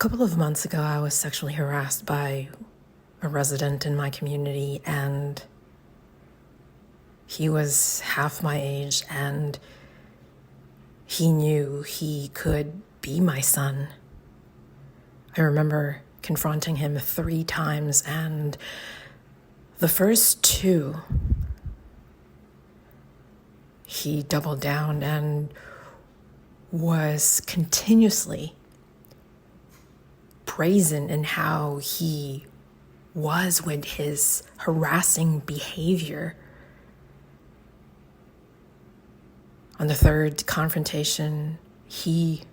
couple of months ago, I was sexually harassed by a resident in my community, and he was half my age, and he knew he could be my son. I remember confronting him 3 times, and the first 2, he doubled down and was continuously brazen in how he was with his harassing behavior. On the 3rd confrontation, he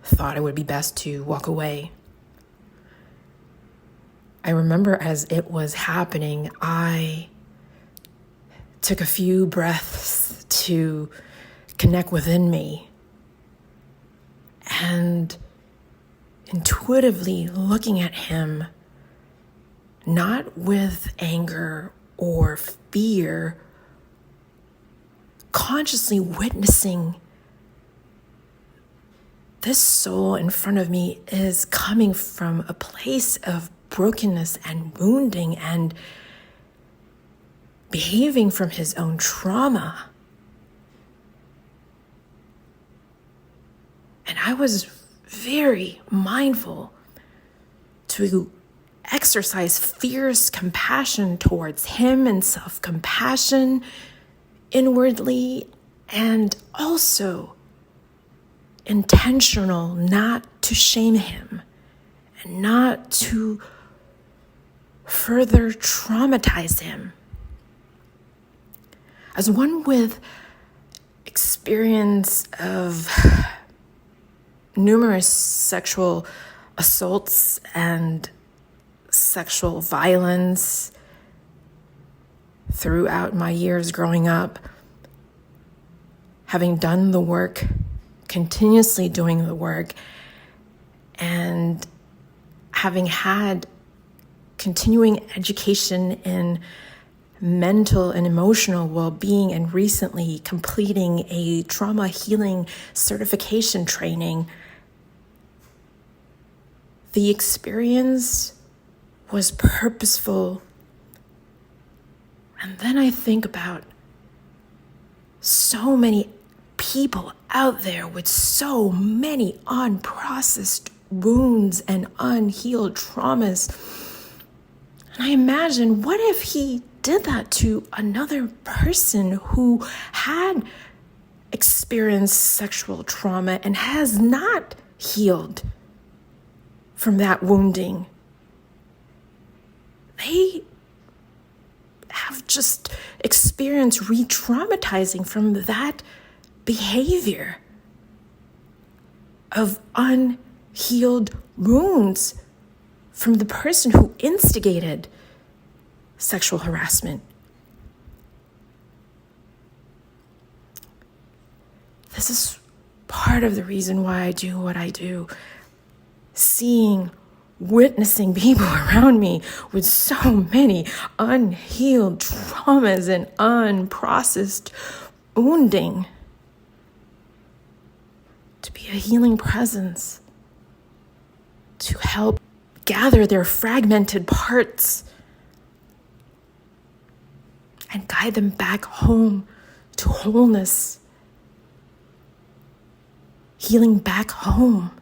thought it would be best to walk away. I remember as it was happening, I took a few breaths to connect within me, and intuitively looking at him, not with anger or fear, consciously witnessing this soul in front of me is coming from a place of brokenness and wounding and behaving from his own trauma. And I was very mindful to exercise fierce compassion towards him and self-compassion inwardly, and also intentional not to shame him and not to further traumatize him. As one with experience of numerous sexual assaults and sexual violence throughout my years growing up, having done the work, continuously doing the work, and having had continuing education in mental and emotional well-being, and recently completing a trauma healing certification training, the experience was purposeful. And then I think about so many people out there with so many unprocessed wounds and unhealed traumas. And I imagine, what if he did that to another person who had experienced sexual trauma and has not healed from that wounding? They have just experienced re-traumatizing from that behavior of unhealed wounds from the person who instigated sexual harassment. This is part of the reason why I do what I do. Witnessing people around me with so many unhealed traumas and unprocessed wounding, to be a healing presence, to help gather their fragmented parts and guide them back home to wholeness, healing back home.